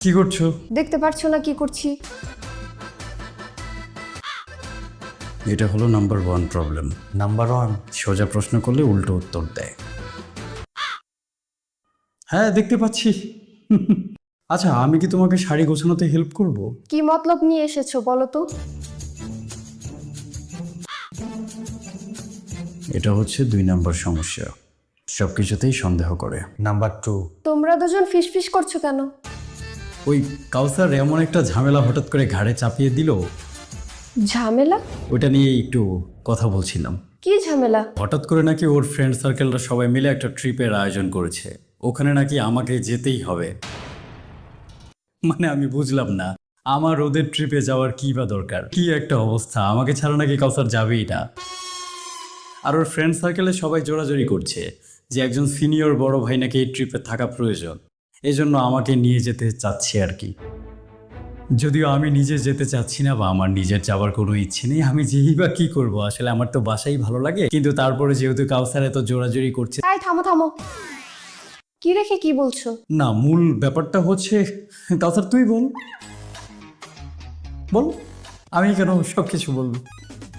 কি করছো? দেখতে পারছো না কি করছি? এটা হলো নাম্বার 1 প্রবলেম। নাম্বার 1? সোজা প্রশ্ন করলে উল্টো উত্তর দেয়। হ্যাঁ, দেখতে পাচ্ছি। আচ্ছা, আমি কি তোমাকে শাড়ি গোছানোতে হেল্প করব? কি মতলব নিয়ে এসেছো বলো তো? এটা হচ্ছে 2 নাম্বার সমস্যা, সবকিছুতেই সন্দেহ করে। নাম্বার 2? তোমরা দুজন ফিসফিস করছো কেন? ওই কাউসার এমন একটা ঝামেলা হঠাৎ করে ঘাড়ে চাপিয়ে দিল, ঝামেলা? ওইটা নিয়ে একটু কথা বলছিলাম। কি ঝামেলা? হঠাৎ করে নাকি ওর ফ্রেন্ড সার্কেলরা সবাই মিলে একটা ট্রিপের আয়োজন করেছে, ওখানে নাকি আমাকে যেতেই হবে। মানে আমি বুঝলাম না, আমার ওদের ট্রিপে যাওয়ার কি বা দরকার? কি একটা অবস্থা, আমাকে ছাড়া নাকি কাউসার যাবেই না। আর ওর ফ্রেন্ড সার্কেলে সবাই জোরাজোরি করছে যে একজন সিনিয়র বড় ভাই নাকি এই ট্রিপে থাকা প্রয়োজন, এজন্য আমাকে নিয়ে যেতে চাচ্ছে আর কি। যদিও আমি নিজে যেতে চাচ্ছি না বা আমার নিজের যাওয়ার কোনো ইচ্ছে নেই, আমি যেই বা কি করব, আসলে আমার তো বাসাই ভালো লাগে, কিন্তু তারপরে যেহেতু কাউসার এত জোরাজোরি করছে। তাই থামো থামো, কি রেখে কি বলছো? না, মূল ব্যাপারটা হচ্ছে, কাউসার তুই বল বল, আমি কেন সব কিছু বলবো?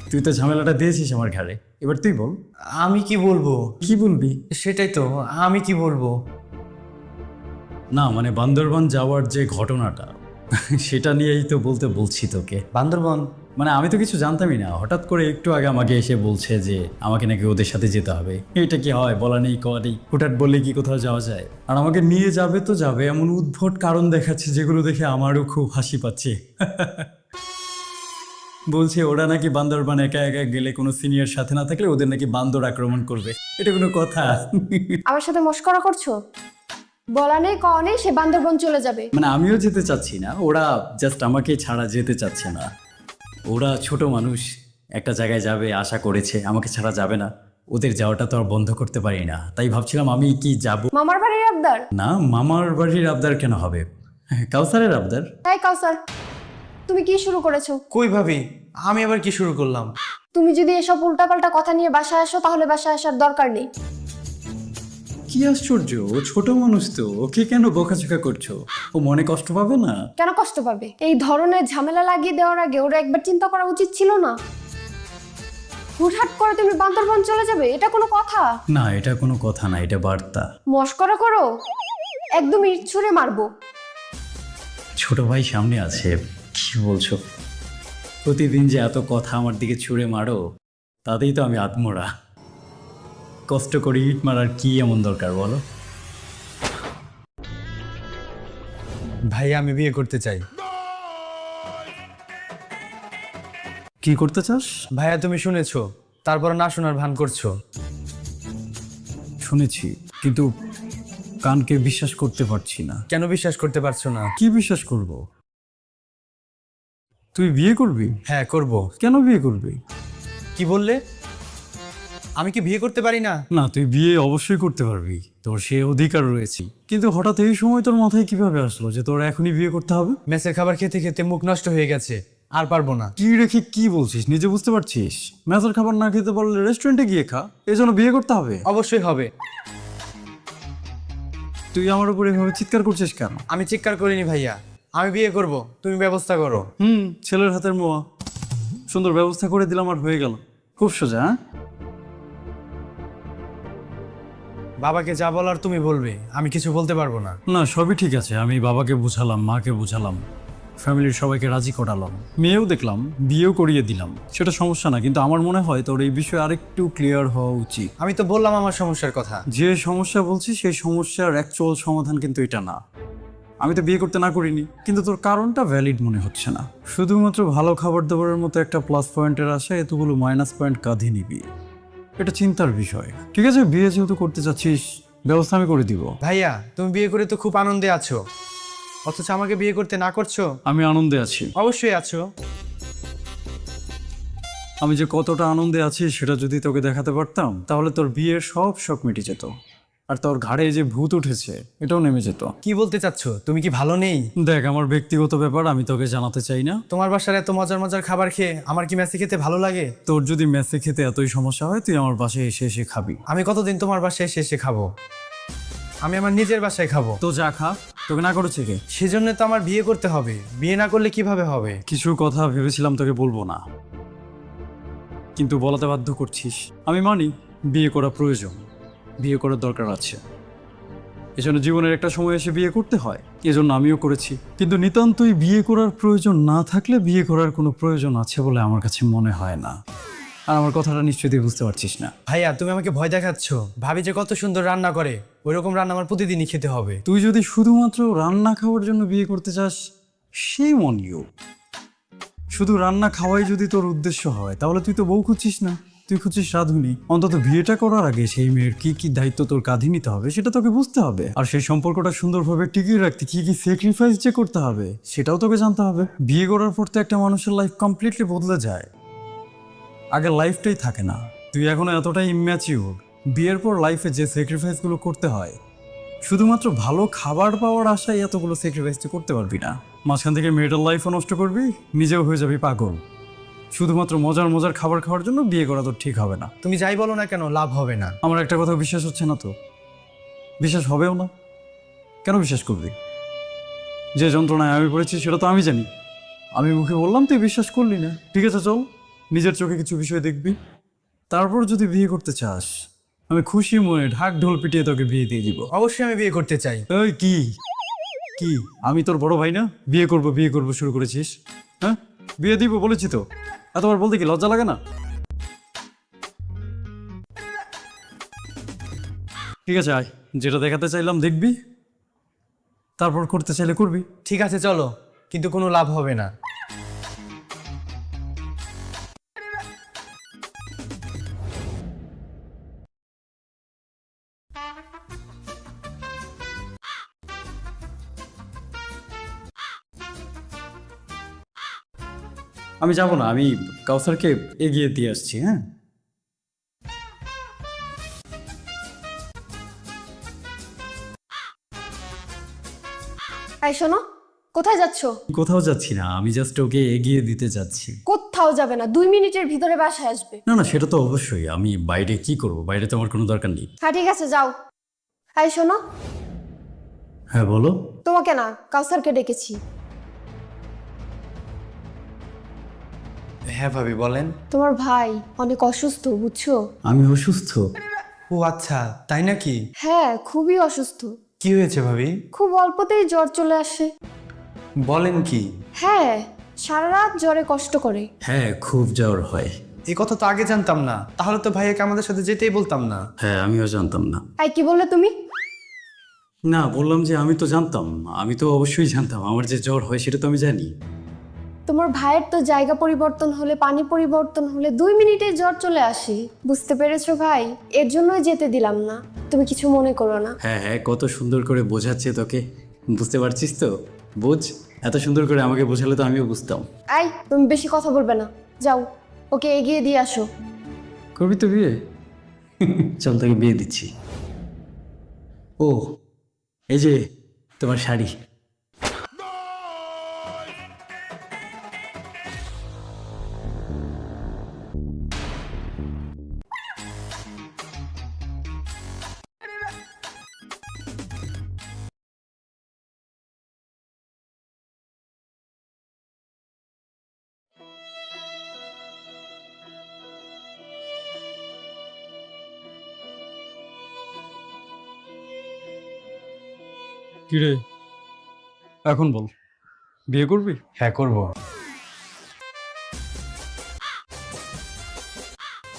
তুই তো ঝামেলাটা দিয়েছিস আমার ঘাড়ে, এবার তুই বল। আমি কি বলবো? কি বলবি? সেটাই তো, আমি কি বলবো? না মানে বান্দরবান যাওয়ার যে ঘটনাটা, সেটা নিয়েই তো বলছি তোকে। বান্দরবন? মানে আমি তো কিছু জানতামই না, হঠাৎ করে একটু আগে আমাকে এসে বলছে যে আমাকে নাকি ওদের সাথে যেতে হবে। এটা কি হয়? বলা নেই কওয়া নেই, হুটহাট বললে কি কোথাও যাওয়া যায়? আর আমাকে নিয়ে যাবে তো যাবে, এমন উদ্ভট কারণ দেখাচ্ছে যেগুলো দেখে আমারও খুব হাসি পাচ্ছে। বলছে ওরা নাকি বান্দরবান একা একা গেলে কোনো সিনিয়র সাথে না থাকলে ওদের নাকি বান্দর আক্রমণ করবে। এটা কোনো কথা? আমার সাথে মশকরা করছো? বলা নেই কওয়া নেই, সে বান্দরবন চলে যাবে। মানে আমিও যেতে চাচ্ছি না, ওরা জাস্ট আমাকে ছাড়া যেতে চাচ্ছে না। ওরা ছোট মানুষ, একটা জায়গায় যাবে আশা করেছে, আমাকে ছাড়া যাবে না। ওদের যাওয়াটা তো আর বন্ধ করতে পারি না, তাই ভাবছিলাম আমি কি যাব। মামার বাড়ির আবদার? না, মামার বাড়ির আবদার কেন হবে? কাউসারের আবদার। তাই কাউসার, তুমি কি শুরু করেছো? কই ভাবি, আমি আবার কি শুরু করলাম? তুমি যদি এসব উল্টাপাল্টা কথা নিয়ে বাসায় আসো তাহলে বাসায় আসার দরকার নেই। কি আশ্চর্য, ও ছোট মানুষ তো, ওকে কেন বকাঝকা করছো? ও মনে কষ্ট পাবে না? কেন কষ্ট পাবে? এই ধরনের ঝামেলা লাগিয়ে দেওয়ার আগে ওরা একবার চিন্তা করা উচিত ছিল না? হুটহাট করে তুমি বান্দরবন চলে যাবে, এটা কোনো কথা? না, এটা কোনো কথা না, এটা বার্তা। মশকরা করো, একদম ইট ছুঁড়ে মারবো। ছোট ভাই সামনে আছে, কি বলছো? প্রতিদিন যে এত কথা আমার দিকে ছুঁড়ে মারো, তাতেই তো আমি আত্মরা। কষ্ট করে ইট মারার কি এমন দরকার বলো? ভাই আমি বিয়ে করতে চাই। কি করতে চাস? ভাইয়া তুমি শুনেছো, তারপর না শোনার ভান করছো। শুনেছি, কিন্তু কানকে বিশ্বাস করতে পারছি না। কেন বিশ্বাস করতে পারছো না? কি বিশ্বাস করব? তুই বিয়ে করবি? হ্যাঁ করব। কেন বিয়ে করবি? কি বললে? আমি কি বিয়ে করতে পারি না? না, তুই বিয়ে অবশ্যই করতে পারবি, তোর সে অধিকার রয়েছে, কিন্তু হঠাৎ এই সময় তোর মাথায় কিভাবে আসলো যে তোর এখনই বিয়ে করতে হবে? মেসের খাবার খেতে খেতে মুখ নষ্ট হয়ে গেছে, আর পারবো না। কি রেখে কি বলছিস, নিজে বুঝতে পারছিস? মেসের খাবার না খেতে পারলে রেস্টুরেন্টে গিয়ে খা, এই জন্য বিয়ে করতে হবে? অবশ্যই হবে। তুই আমার উপর এভাবে চিৎকার করছিস কেন? আমি চিৎকার করিনি ভাইয়া, আমি বিয়ে করব, তুমি ব্যবস্থা করো। ছেলের হাতের মোয়া, সুন্দর ব্যবস্থা করে দিলাম আর হয়ে গেল। খুব সোজা। হ্যাঁ, বাবাকে যা বলার তুমি বলবে, আমি কিছু বলতে পারবো না। না সবই ঠিক আছে, আমি বাবাকে বুঝালাম, মাকে বুঝালাম, ফ্যামিলির সবাইকে রাজি করালাম, মেয়েও দেখলাম, বিয়েও করিয়ে দিলাম, সেটা সমস্যা না। কিন্তু আমার মনে হয় তোর এই বিষয়ে আরেকটু ক্লিয়ার হওয়া উচিত। আমি তো বললাম আমার সমস্যার কথা। যে সমস্যা বলছি সেই সমস্যার অ্যাকচুয়াল সমাধান কিন্তু এটা না। আমি তো বিয়ে করতে না করিনি, কিন্তু তোর কারণটা ভ্যালিড মনে হচ্ছে না। শুধুমাত্র ভালো খাবার দাবারের মতো একটা প্লাস পয়েন্টের আশায় এতগুলো মাইনাস পয়েন্ট কাঁধে নিবি, এটা চিন্তার বিষয়। ঠিক আছে, বিয়ে যেহেতু করতে চাচ্ছিস, ব্যবস্থা আমি করে দিব। ভাইয়া তুমি বিয়ে করে তো খুব আনন্দে আছো, অথচ আমাকে বিয়ে করতে না করছো। আমি আনন্দে আছি। অবশ্যই আছো। আমি যে কতটা আনন্দে আছি সেটা যদি তোকে দেখাতে পারতাম, তাহলে তোর বিয়ের সব শখ মিটে যেত, আর তোর ঘাড়ে যে ভূত উঠেছে এটাও নেমে যেত। কি বলতে চাচ্ছ? তুমি কি ভালো নেই? দেখ, আমার ব্যক্তিগত ব্যাপার, আমি তোকে জানাতে চাই না। তোমার বাসার এত মজার মজার খাবার খেয়ে আমার কি মেসে খেতে ভালো লাগে? তোর যদি মেসে খেতে এতই সমস্যা হয়, তুই আমার বাসায় এসে এসে খাবি। আমি কতদিন তোমার বাসায় এসে এসে খাবো? আমি আমার নিজের বাসায় খাবো। তো যা খা, তোকে না করেছে কে? সেজন্য তো আমার বিয়ে করতে হবে, বিয়ে না করলে কিভাবে হবে? কিছু কথা ভেবেছিলাম তোকে বলবো না, কিন্তু বলাতে বাধ্য করছিস। আমি মানি বিয়ে করা প্রয়োজন, বিয়ে করার দরকার আছে, এজন্য জীবনের একটা সময় এসে বিয়ে করতে হয়, এজন্য আমিও করেছি। কিন্তু নিতান্তই বিয়ে করার প্রয়োজন না থাকলে বিয়ে করার কোনো প্রয়োজন আছে বলে আমার কাছে মনে হয় না। আর আমার কথাটা নিশ্চয়ই তুই বুঝতে পারছিস না। ভাইয়া তুমি আমাকে ভয় দেখাচ্ছ। ভাবি যে কত সুন্দর রান্না করে, ওইরকম রান্না আমার প্রতিদিনই খেতে হবে। তুই যদি শুধুমাত্র রান্না খাওয়ার জন্য বিয়ে করতে চাস, সেই মন ইউ। শুধু রান্না খাওয়াই যদি তোর উদ্দেশ্য হয়, তাহলে তুই তো বউ খুঁজছিস না, তুই খুঁজছিস রাঁধুনি। অন্তত বিয়েটা করার আগে সেই মেয়ের কি কি দায়িত্ব তোর কাঁধে নিতে হবে সেটা তোকে বুঝতে হবে। আর সেই সম্পর্কটা সুন্দরভাবে টিকিয়ে রাখতে কি কি স্যাক্রিফাইস যে করতে হবে সেটাও তোকে জানতে হবে। বিয়ে করার পর তো একটা মানুষের লাইফ কমপ্লিটলি বদলে যায়, আগে লাইফটাই থাকে না। তুই এখনো এতটাই ইম্যাচিউর, বিয়ের পর লাইফে যে স্যাক্রিফাইসগুলো করতে হয়, শুধুমাত্র ভালো খাবার পাওয়ার আশায় এতগুলো স্যাক্রিফাইস তুই করতে পারবি না। মাঝখান থেকে মেয়েটার লাইফও নষ্ট করবি, নিজেও হয়ে যাবি পাগল। শুধুমাত্র মজার মজার খাবার খাওয়ার জন্য বিয়ে করা তো ঠিক হবে না। তুমি যাই বলো না কেন, লাভ হবে না। আমার একটা কথা বিশ্বাস হচ্ছে না তো, বিশ্বাস হবেও না। কেন বিশ্বাস করবি? যে যন্ত্রণায় আমি পড়েছি সেটা তো আমি জানি। আমি মুখে বললাম, তুই বিশ্বাস করলি না। ঠিক আছে, চল নিজের চোখে কিছু বিষয় দেখবি, তারপর যদি বিয়ে করতে চাস, আমি খুশি মনে ঢাক ঢোল পিটিয়ে তোকে বিয়ে দিয়ে দিব। অবশ্যই আমি বিয়ে করতে চাই। ওই কি কি আমি তোর বড় ভাই না? বিয়ে করব শুরু করেছিস? হ্যাঁ, বিয়ে দিব বলেছি তো, এতবার বলতে কি লজ্জা লাগে না? ঠিক আছে, আয়, যেটা দেখাতে চাইলাম দেখবি, তারপর করতে চাইলে করবি। ঠিক আছে চলো, কিন্তু কোনো লাভ হবে না। আমি যাব না, আমি কাউসারকে এগিয়ে দিয়ে আসছি। হ্যাঁ, এই শোনো, কোথায় যাচ্ছ? কোথাও যাচ্ছি না, আমি জাস্ট ওকে এগিয়ে দিতে যাচ্ছি। কোথাও যাবে না, 2 মিনিটের ভিতরে বাসায় আসবে। না না, সেটা তো অবশ্যই। আমি বাইরে কি করব? বাইরে তো আমার কোনো দরকার নেই। হ্যাঁ ঠিক আছে, যাও। এই শোনো, হ্যাঁ বলো। তোমাকে না, কাউসারকে ডেকেছি। হ্যাঁ ভাবি বলেন। তোমার ভাই অনেক অসুস্থ, বুঝছো? আমি অসুস্থ? ও আচ্ছা, তাই নাকি? হ্যাঁ, খুবই অসুস্থ। কি হয়েছে ভাবি? খুব অল্পতেই জ্বর চলে আসে। বলেন কি? হ্যাঁ, সারা রাত জ্বরে কষ্ট করে। হ্যাঁ, খুব জ্বর হয়। এই কথা তো আগে জানতাম না, তাহলে তো ভাইয়াকে আমাদের সাথে যেতেই বলতাম না। হ্যাঁ, আমিও জানতাম না। এই কি বললে তুমি? না, বললাম যে আমি তো জানতাম, আমি তো অবশ্যই জানতাম আমার যে জ্বর হয় সেটা তো আমি জানি। তোমার ভাইয়ের তো জায়গা পরিবর্তন হলে, পানি পরিবর্তন হলে 2 মিনিটে জ্বর চলে আসে। বুঝতে পেরেছো ভাই? এর জন্যই যেতে দিলাম না। তুমি কিছু মনে করো না। হ্যাঁ হ্যাঁ, কত সুন্দর করে বোঝাচ্ছে তোকে, বুঝতে পারছিস তো? বুঝ, এত সুন্দর করে আমাকে বোঝালে তো আমিও বুঝতাম। এই, তুমি বেশি কথা বলবে না, যাও ওকে এগিয়ে দিয়ে আসো। করবি তো বিয়ে? চল তোকে বিয়ে দিচ্ছি। ও, এই যে তোমার শাড়ি। কিরে, এখন বল, বিয়ে করবি? হ্যাঁ করব।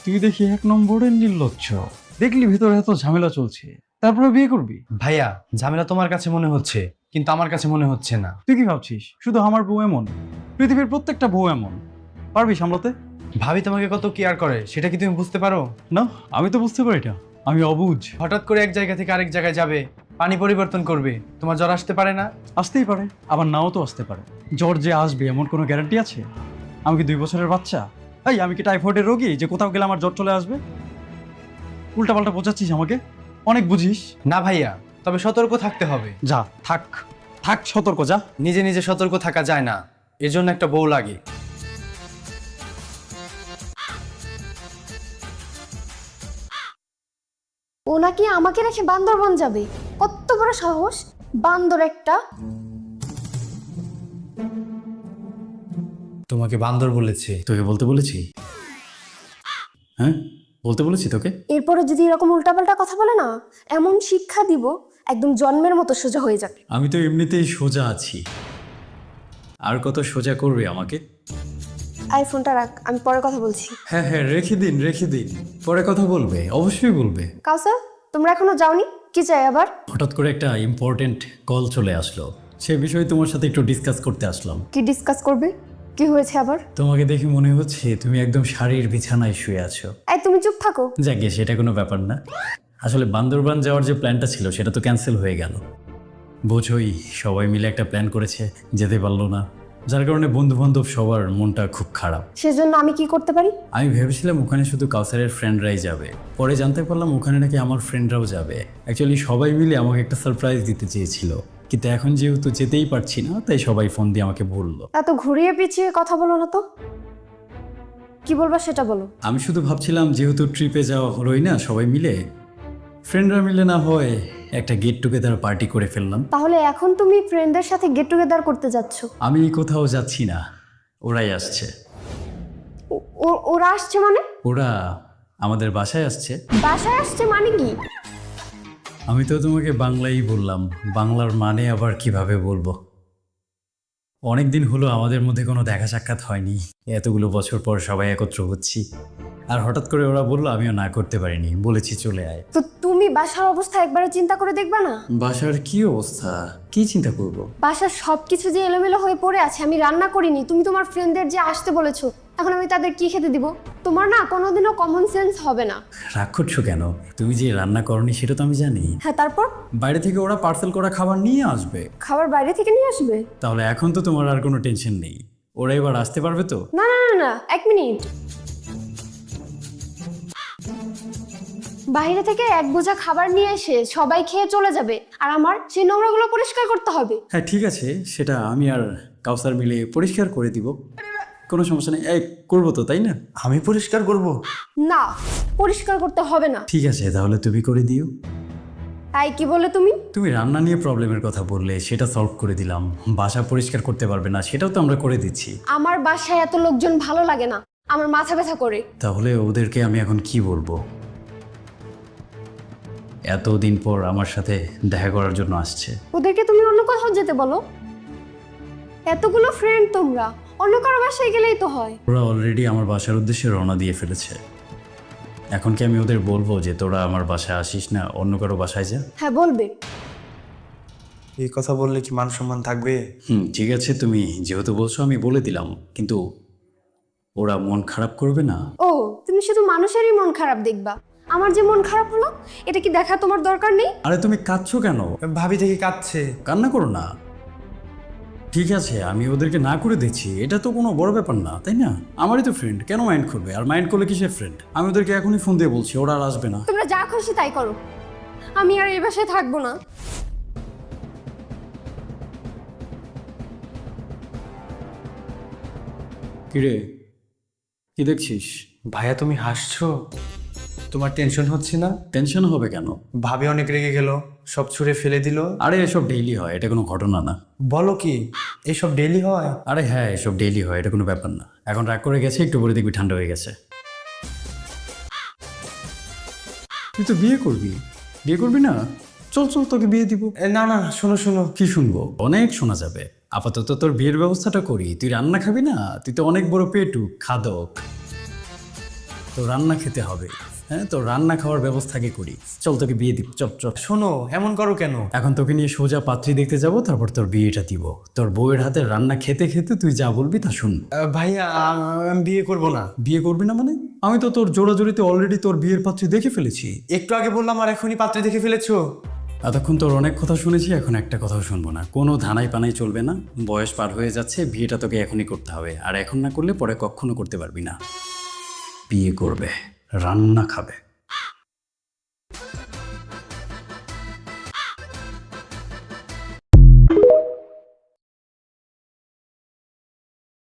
তুই দেখি 1 নম্বরের নির্লজ্জ। দেখলি ভেতরে এত ঝামেলা চলছে, তারপরে বিয়ে করবি? ভাইয়া, ঝামেলা তোমার কাছে মনে হচ্ছে, কিন্তু আমার কাছে মনে হচ্ছে না। তুই কি ভাবছিস শুধু আমার বউ এমন? পৃথিবীর প্রত্যেকটা বউ এমন। পারবি সামলাতে? ভাবি তোমাকে কত কেয়ার করে, সেটা কি তুমি বুঝতে পারো? না, আমি তো বুঝতে পারি না, আমি অবুঝ। হঠাৎ করে এক জায়গা থেকে আরেক জায়গায় যাবে, পানি পরিবর্তন করবে, তোমার জ্বর আসতে পারে না? আসতেই পারে, আবার নাও তো আসতে পারে। জ্বর যে আসবে এমন কোনো গ্যারান্টি আছে? আমি কি 2 বছরের বাচ্চা? এই, আমি কি টাইফয়েডের রোগী যে কোথাও গেলে আমার জ্বর চলে আসবে? উল্টাপাল্টা বোঝাচ্ছিস আমাকে, অনেক বুঝিস। না ভাইয়া, তবে সতর্ক থাকতে হবে। যা, থাক থাক, সতর্ক যা। নিজে নিজে সতর্ক থাকা যায় না, এর জন্য একটা বউ লাগে। ও নাকি আমাকে রেখে বান্দরবন যাবে? কত বড় সাহস! বান্দর একটা। তোমাকে বান্দর বলেছে? তোকে বলতে বলেছি? হ্যাঁ, বলতে বলেছি তোকে? এরপরে যদি এরকম উল্টাপাল্টা কথা বলে না, এমন শিক্ষা দিব একদম জন্মের মতো সোজা হয়ে যাবে। আমি তো এমনিতেই সোজা আছি, আর কত সোজা করবে আমাকে? আইফোনটা রাখ, আমি পরে কথা বলছি। হ্যাঁ হ্যাঁ, রেখে দিন রেখে দিন, পরে কথা বলবে, অবশ্যই বলবে। কাউসার, তোমরা এখনো যাওনি? কি চাই আবার? হঠাৎ করে একটা ইম্পর্টেন্ট কল চলে আসলো, সে বিষয়ে তোমার সাথে একটু ডিসকাস করতে আসলাম। কি ডিসকাস করবে? কি হয়েছে আবার? তোমাকে দেখে মনে হচ্ছে তুমি একদম শাড়ির বিছানায় শুয়ে আছো। এই তুমি চুপ থাকো। যাকে, সেটা কোনো ব্যাপার না। আসলে বান্দরবান যাওয়ার যে প্ল্যানটা ছিল সেটা তো ক্যান্সেল হয়ে গেল। বোঝোই, সবাই মিলে একটা প্ল্যান করেছে, যেতে পারলো না, যার কারণে বন্ধু বান্ধব সবার মনটা খুব খারাপ। সেজন্য আমি কি করতে পারি? আমি ভেবেছিলাম ওখানে শুধু কাউসারের ফ্রেন্ডরাই যাবে, পরে জানতে পারলাম ওখানে নাকি আমার ফ্রেন্ডরাও যাবে। অ্যাকচুয়ালি সবাই মিলে আমাকে একটা সারপ্রাইজ দিতে চেয়েছিল, কিন্তু এখন যেহেতু যেতেই পারছি না, তাই সবাই ফোন দিয়ে আমাকে বললো। এত ঘুরিয়ে পিছিয়ে কথা বলো না তো, কি বলবা সেটা বলো। আমি শুধু ভাবছিলাম যেহেতু ট্রিপে যাওয়া হলোই না সবাই মিলে, ফ্রেন্ডরা মিলে না হয় একটা গেট টুগেদার পার্টি করে ফেললাম। তাহলে এখন তুমি ফ্রেন্ডদের সাথে গেট টুগেদার করতে যাচ্ছ? আমি কোথাও যাচ্ছি না, ওরাই আসছে। ওরা আসছে মানে? ওরা আমাদের বাসায় আসছে। বাসায় আসছে মানে কি? আমি তো তোমাকে বাংলাই বললাম, বাংলার মানে আবার কিভাবে বলবো? অনেক দিন হলো আমাদের মধ্যে কোনো দেখা সাক্ষাৎ হয়নি, এতগুলো বছর পর সবাই একত্র হচ্ছি, আর হঠাৎ করে ওরা বললো, আমিও না করতে পারিনি, বলেছি চলে আয়। তো তুমি বাসার অবস্থা একবারও চিন্তা করে দেখবা না? বাসার কি অবস্থা, কি চিন্তা করব? বাসার সবকিছু যে এলোমেলো হয়ে পড়ে আছে, আমি রান্না করিনি, তুমি তোমার ফ্রেন্ডদের যে আসতে বলেছো, এখন আমি তাদের কি খেতে দিব? তোমার না কোনোদিনও কমন সেন্স হবে না। রাগ করছো কেন? তুমি যে রান্না করনি সেটা তো আমি জানি। হ্যাঁ, তারপর? বাইরে থেকে ওরা পার্সেল করা খাবার নিয়ে আসবে। খাবার বাইরে থেকে নিয়ে আসবে? তাহলে এখন তো তোমার আর কোনো টেনশন নেই, ওরা এবার আসতে পারবে তো? না না না না, এক মিনিট। বাইরে থেকে এক বোঝা খাবার নিয়ে এসে সবাই খেয়ে চলে যাবে, আর আমার সেই নোংরাগুলো পরিষ্কার করতে হবে। হ্যাঁ ঠিক আছে, সেটা আমি আর কাউসার মিলে পরিষ্কার করে দিব, কোনো সমস্যা নেই। এই করবো তো, তাই না? আমি পরিষ্কার করব? না, পরিষ্কার করতে হবে না। ঠিক আছে, তাহলে তুমি করে দিও। তাই কি বলে তুমি? তুমি রান্না নিয়ে প্রবলেমের কথা বললে, সেটা সলভ করে দিলাম। বাসা পরিষ্কার করতে পারবে না, সেটাও তো আমরা করে দিচ্ছি। আমার বাসায় এত লোকজন ভালো লাগে না, আমার মাথা ব্যথা করে। তাহলে ওদেরকে আমি এখন কি বলবো? এতদিন পর আমার সাথে দেখা করার জন্য আসছে। ওদেরকে তুমি অন্য কোথাও যেতে বলো। এতগুলো ফ্রেন্ড তোমরা, অন্য কারো বাসায় গেলেই তো হয়। ওরা অলরেডি আমার বাসার উদ্দেশ্যে রওনা দিয়ে ফেলেছে। এখন কি আমি ওদের বলবো যে তোরা আমার বাসায় আসিস না, অন্য কারো বাসায় যা? হ্যাঁ, বলবে। এই কথা বললে কি মান সম্মান থাকবে? ঠিক আছে, তুমি যেহেতু বলছো আমি বলে দিলাম, কিন্তু ওরা মন খারাপ করবে না? ও, তুমি শুধু মানুষেরই মন খারাপ দেখবা, আমার যে মন খারাপ হলো এটা কি দেখা তোমার দরকার নেই? আরে তুমি কাঁদছো কেন? ভাবি থেকে কাঁদছে। কান্না করো না। ঠিক আছে, আমি ওদেরকে না করে দিচ্ছি, এটা তো কোনো বড় ব্যাপার না, তাই না? আমারই তো ফ্রেন্ড, কেন মাইন্ড করবে? আর মাইন্ড করলে কিসের ফ্রেন্ড? আমি ওদেরকে এখনই ফোন দিয়ে বলছি, ওরা আর আসবে না। তোমরা যা খুশি তাই করো, আমি আর এই বাসায় থাকবো না। কিরে, কি দেখছিস? ভাইয়া তুমি হাসছো? তোমার টেনশন হচ্ছে না? টেনশন হবে কেন? ভাবি অনেক রেগে গেল, সব ছুঁড়ে ফেলে দিল। আরে এসব ডেইলি হয়, এটা কোনো ঘটনা না। বলো কি, এইসব ডেইলি হয়? আরে হ্যাঁ, এসব ডেইলি হয়, এটা কোনো ব্যাপার না। এখন রাগ করে গেছে, একটু পরে দেখবি ঠান্ডা হয়ে গেছে। তুই তো বিয়ে করবি, বিয়ে করবি না? চল চল, তোকে বিয়ে দিব। না না, শোনো শোনো। কি শুনবো? অনেক শোনা যাবে। আপাতত তোর বিয়ের ব্যবস্থাটা করি। তুই রান্না খাবি না? তুই তো অনেক বড় পেটু, খাদক, তো রান্না খেতে হবে। হ্যাঁ, তো রান্না খাওয়ার ব্যবস্থাকে করি। চল তোকে বিয়ে দিব, চল চল। শোনো, এমন করো কেন? এখন তোকে নিয়ে সোজা পাত্রী দেখতে যাব, তারপর তোর বিয়েটা দিব। তোর বউয়ের হাতে রান্না খেতে খেতে তুই যা বলবি তা শুন। ভাইয়া আমি বিয়ে করব না। বিয়ে করবি না মানে? আমি তো তোর জোড়াজোড়িতে অলরেডি তোর বিয়ের পাত্রী দেখে ফেলেছি। একটু আগে বললাম আর এখনই পাত্রে দেখে ফেলেছো। এতক্ষণ তোর অনেক কথা শুনেছি, এখন একটা কথাও শুনবো না। কোনো ধানাই পানাই চলবে না। বয়স পার হয়ে যাচ্ছে, বিয়েটা তোকে এখনই করতে হবে, আর এখন না করলে পরে কখনো করতে পারবি না। বিয়ে করবে, রান্না খাবে।